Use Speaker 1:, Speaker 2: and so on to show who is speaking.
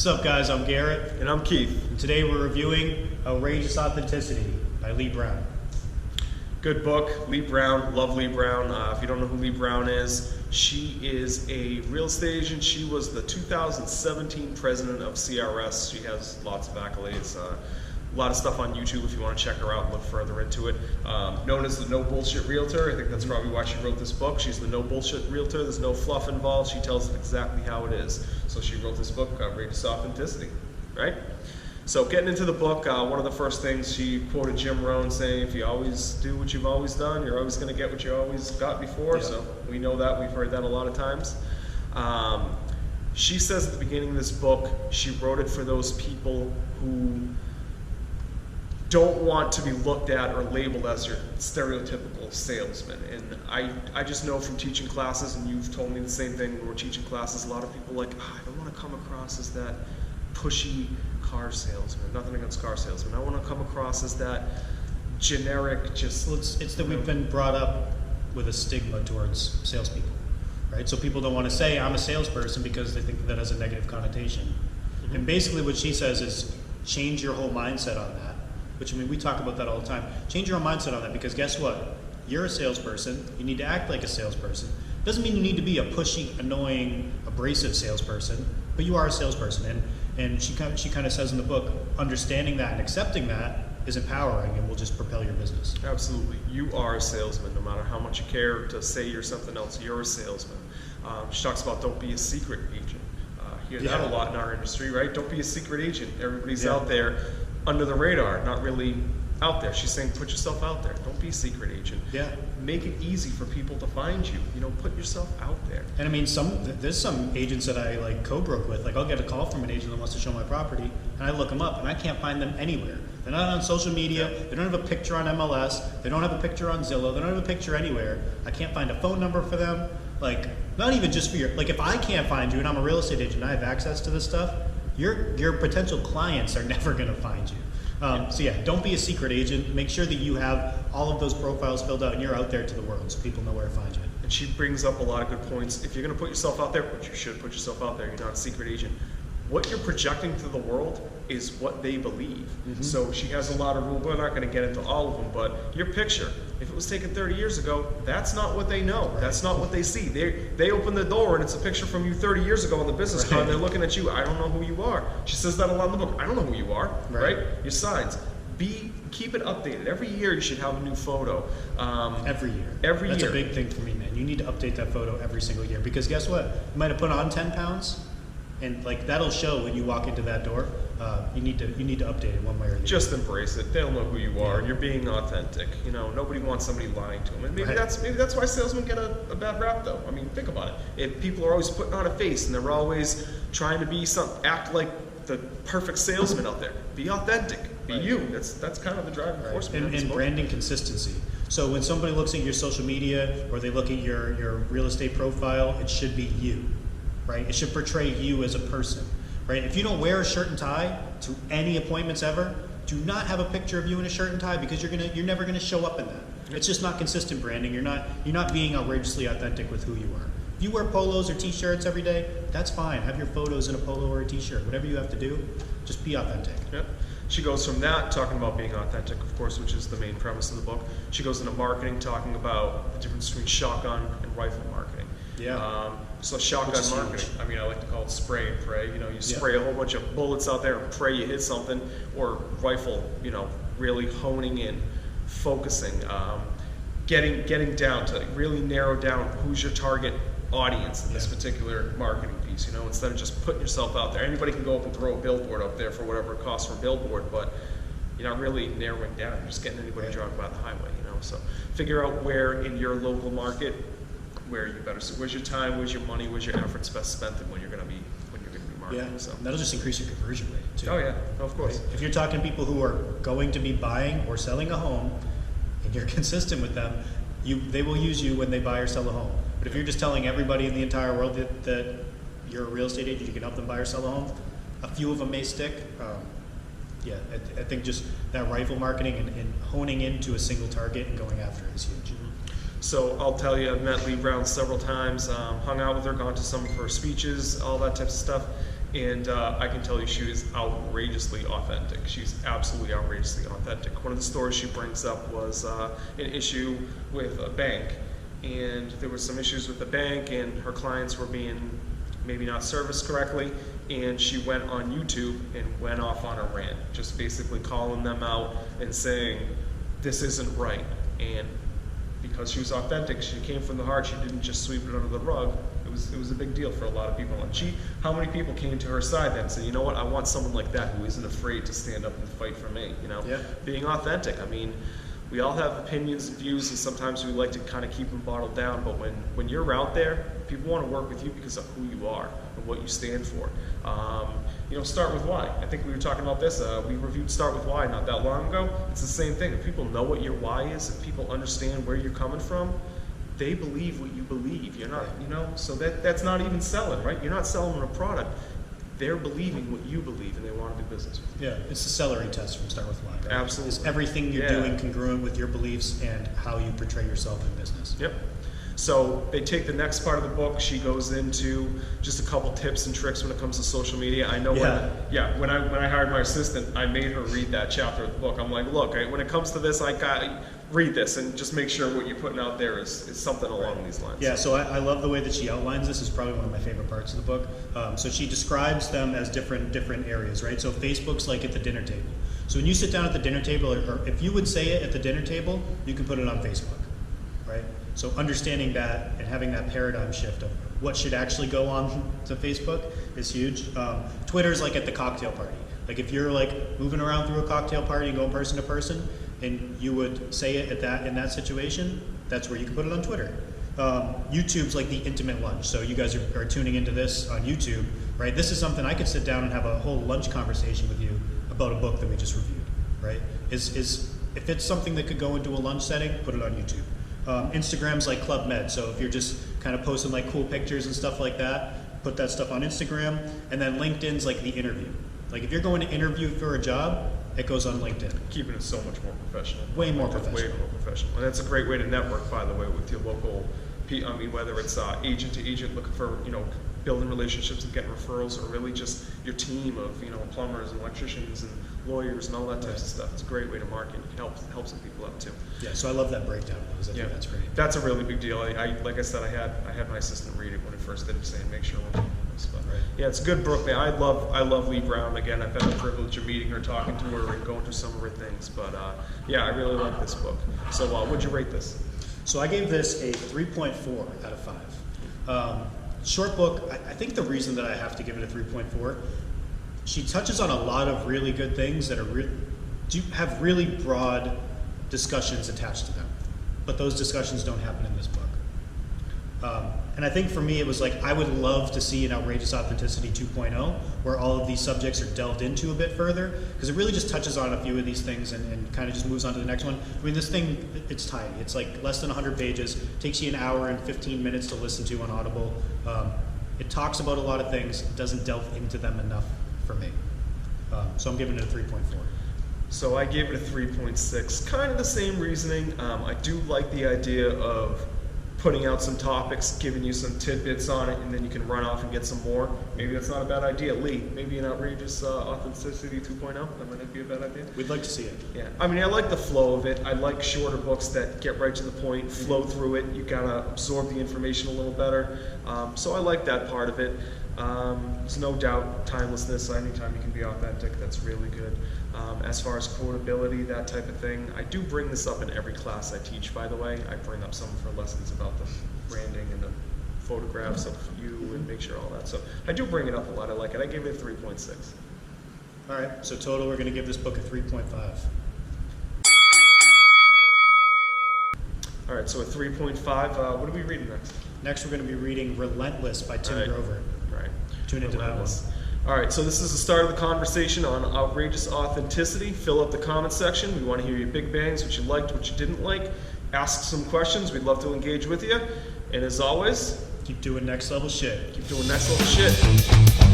Speaker 1: What's up, guys? I'm Garrett.
Speaker 2: And I'm Keith.
Speaker 1: And today we're reviewing Outrageous Authenticity by Leigh Brown.
Speaker 2: Good book. Leigh Brown. Love Leigh Brown. If you don't know who Leigh Brown is, she is a real estate agent. She was the 2017 president of CRS. She has lots of accolades. A lot of stuff on YouTube if you want to check her out and look further into it. Known as the No Bullshit Realtor. I think that's probably why she wrote this book. She's the No Bullshit Realtor. There's no fluff involved. She tells it exactly how it is. So she wrote this book, Outrageous Authenticity, right? So getting into the book, one of the first things she quoted Jim Rohn saying, if you always do what you've always done, you're always going to get what you always got before. Yeah. So we know that. We've heard that a lot of times. She says at the beginning of this book, she wrote it for those people who don't want to be looked at or labeled as your stereotypical salesman. And I just know from teaching classes, and you've told me the same thing when we're teaching classes, a lot of people are like, I don't want to come across as that pushy car salesman. Nothing against car salesmen. I want to come across as that generic, just...
Speaker 1: Well, it's that we've been brought up with a stigma towards salespeople, right? So people don't want to say, I'm a salesperson, because they think that has a negative connotation. Mm-hmm. And basically what she says is, change your whole mindset on that. Which, I mean, we talk about that all the time. Change your own mindset on that, because guess what? You're a salesperson. You need to act like a salesperson. Doesn't mean you need to be a pushy, annoying, abrasive salesperson, but you are a salesperson. And she kind of says in the book, understanding that and accepting that is empowering and will just propel your business.
Speaker 2: Absolutely. You are a salesman, no matter how much you care to say you're something else. You're a salesman. She talks about don't be a secret agent. Hear that a lot in our industry, right? Don't be a secret agent. Everybody's out there under the radar, not really out there. She's saying put yourself out there. Don't be a secret agent.
Speaker 1: Yeah.
Speaker 2: Make it easy for people to find you. You know, put yourself out there.
Speaker 1: And I mean, there's some agents that I like co-broke with. Like, I'll get a call from an agent that wants to show my property, and I look them up, and I can't find them anywhere. They're not on social media. They don't have a picture on MLS. They don't have a picture on Zillow. They don't have a picture anywhere. I can't find a phone number for them. Like, not even just for your, like, if I can't find you and I'm a real estate agent and I have access to this stuff, your potential clients are never going to find you. So yeah, don't be a secret agent. Make sure that you have all of those profiles filled out and you're out there to the world so people know where to find you.
Speaker 2: And she brings up a lot of good points. If you're going to put yourself out there, which you should put yourself out there, you're not a secret agent. What you're projecting to the world is what they believe. Mm-hmm. So she has a lot of rules. We're not going to get into all of them, but your picture, if it was taken 30 years ago, that's not what they know. Right. That's not what they see. They open the door and it's a picture from you 30 years ago on the business card. And they're looking at you. I don't know who you are. She says that a lot in the book. I don't know who you are. Right? Your signs. Keep it updated. Every year you should have a new photo.
Speaker 1: Every year.
Speaker 2: That's
Speaker 1: a big thing for me, man. You need to update that photo every single year, because guess what? You might have put on 10 pounds. And like that'll show when you walk into that door. You need to update it one way or the other.
Speaker 2: Just embrace it. They'll know who you are. You're being authentic. You know, nobody wants somebody lying to them. And maybe that's why salesmen get a bad rap, though. I mean, think about it. If people are always putting on a face and they're always trying to be act like the perfect salesman out there. Be authentic. Be you. That's kind of the driving force.
Speaker 1: And branding consistency. So when somebody looks at your social media or they look at your real estate profile, it should be you. Right? It should portray you as a person, right? If you don't wear a shirt and tie to any appointments ever, do not have a picture of you in a shirt and tie, because you're never gonna show up in that. It's just not consistent branding. You're not being outrageously authentic with who you are. If you wear polos or t-shirts every day, that's fine. Have your photos in a polo or a t-shirt. Whatever you have to do, just be authentic.
Speaker 2: Yep. She goes from that, talking about being authentic, of course, which is the main premise of the book. She goes into marketing, talking about the difference between shotgun and rifle marketing.
Speaker 1: Yeah.
Speaker 2: So shotgun marketing, I mean, I like to call it spray and pray. You know, you spray a whole bunch of bullets out there and pray you hit something, or rifle, you know, really honing in, focusing, getting down to really narrow down who's your target audience in this particular marketing piece, you know, instead of just putting yourself out there. Anybody can go up and throw a billboard up there for whatever it costs for a billboard, but you're not really narrowing down. You're just getting anybody driving by the highway, you know. So figure out where in your local market, where you better. So where's your time? Where's your money? Where's your efforts best spent? And when you're going to be marketing.
Speaker 1: Yeah.
Speaker 2: So
Speaker 1: that'll just increase your conversion rate too.
Speaker 2: Oh yeah, of course.
Speaker 1: Right? If you're talking people who are going to be buying or selling a home, and you're consistent with them, they will use you when they buy or sell a home. But if you're just telling everybody in the entire world that you're a real estate agent, you can help them buy or sell a home, a few of them may stick. I think just that rifle marketing and honing into a single target and going after it is huge.
Speaker 2: So I'll tell you, I've met Leigh Brown several times, hung out with her, gone to some of her speeches, all that type of stuff. And I can tell you she is outrageously authentic. She's absolutely outrageously authentic. One of the stories she brings up was an issue with a bank. And there were some issues with the bank, and her clients were being maybe not serviced correctly. And she went on YouTube and went off on a rant, just basically calling them out and saying, this isn't right. And because she was authentic, she came from the heart, she didn't just sweep it under the rug. It was a big deal for a lot of people. And how many people came to her side then and said, you know what, I want someone like that who isn't afraid to stand up and fight for me, you know?
Speaker 1: Yeah.
Speaker 2: Being authentic. I mean, we all have opinions and views, and sometimes we like to kind of keep them bottled down, but when you're out there, people want to work with you because of who you are and what you stand for. You know, start with why. I think we were talking about this. We reviewed Start With Why not that long ago. It's the same thing. If people know what your why is, if people understand where you're coming from, they believe what you believe. You're not, you know, so that's not even selling, right? You're not selling them a product. They're believing what you believe, and they want to do business with you.
Speaker 1: Yeah, it's the celery test from Start With Why. Right?
Speaker 2: Absolutely.
Speaker 1: Is everything you're doing congruent with your beliefs and how you portray yourself in business?
Speaker 2: Yep. So they take the next part of the book. She goes into just a couple tips and tricks when it comes to social media. I know when I hired my assistant, I made her read that chapter of the book. I'm like, look, when it comes to this, I got read this and just make sure what you're putting out there is something along these lines.
Speaker 1: Yeah, so I love the way that she outlines this. Is probably one of my favorite parts of the book. So she describes them as different areas, right? So Facebook's like at the dinner table. So when you sit down at the dinner table, or if you would say it at the dinner table, you can put it on Facebook, right? So understanding that and having that paradigm shift of what should actually go on to Facebook is huge. Twitter's like at the cocktail party. Like if you're like moving around through a cocktail party and going person to person, and you would say it in that situation, that's where you can put it on Twitter. YouTube's like the intimate lunch. So you guys are tuning into this on YouTube, right? This is something I could sit down and have a whole lunch conversation with you about a book that we just reviewed, right? If it's something that could go into a lunch setting, put it on YouTube. Instagram's like Club Med, so if you're just kind of posting like cool pictures and stuff like that, put that stuff on Instagram. And then LinkedIn's like the interview. Like if you're going to interview for a job, it goes on LinkedIn.
Speaker 2: Keeping it so much more professional.
Speaker 1: Way more professional.
Speaker 2: Way more professional. And that's a great way to network, by the way, with your local, I mean, whether it's agent to agent looking for, you know, building relationships and getting referrals, or really just your team of, you know, plumbers and electricians and lawyers and all that types of stuff. It's a great way to market and help some people out too.
Speaker 1: Yeah, so I love that breakdown of those. I think that's great.
Speaker 2: That's a really big deal. Like I said, I had my assistant read it when it first did it, saying make sure we're doing this. But yeah, it's a good book, man. I love Leigh Brown. Again, I've had the privilege of meeting her, talking to her, and going through some of her things. But yeah, I really like this book. So what'd you rate this?
Speaker 1: So I gave this a 3.4 out of 5. Short book. I think the reason that I have to give it a 3.4, she touches on a lot of really good things that do have really broad discussions attached to them, but those discussions don't happen in this book. And I think for me, it was like, I would love to see an Outrageous Authenticity 2.0, where all of these subjects are delved into a bit further, because it really just touches on a few of these things and kind of just moves on to the next one. I mean, this thing, it's tiny. It's like less than 100 pages, takes you an hour and 15 minutes to listen to on Audible. It talks about a lot of things, doesn't delve into them enough for me. So I'm giving it a 3.4.
Speaker 2: So I gave it a 3.6. Kind of the same reasoning. I do like the idea of putting out some topics, giving you some tidbits on it, and then you can run off and get some more. Maybe that's not a bad idea. Leigh, maybe an Outrageous Authenticity 2.0? That might not be a bad idea.
Speaker 1: We'd like to see it.
Speaker 2: Yeah, I mean, I like the flow of it. I like shorter books that get right to the point, flow through it. You gotta absorb the information a little better. So I like that part of it. There's no doubt timelessness. Anytime you can be authentic, that's really good. As far as quotability, that type of thing, I do bring this up in every class I teach, by the way. I bring up some of her lessons about the branding and the photographs of you and make sure all that. So I do bring it up a lot. I like it. I gave it a 3.6.
Speaker 1: All right, so total, we're going to give this book a 3.5. All
Speaker 2: right, so a 3.5. What are we reading next?
Speaker 1: Next, we're going to be reading Relentless by Tim Grover.
Speaker 2: Right.
Speaker 1: Tune into that one.
Speaker 2: All right, so this is the start of the conversation on Outrageous Authenticity. Fill up the comment section. We want to hear your big bangs, what you liked, what you didn't like. Ask some questions. We'd love to engage with you. And as always,
Speaker 1: keep doing next level shit.
Speaker 2: Keep doing next level shit.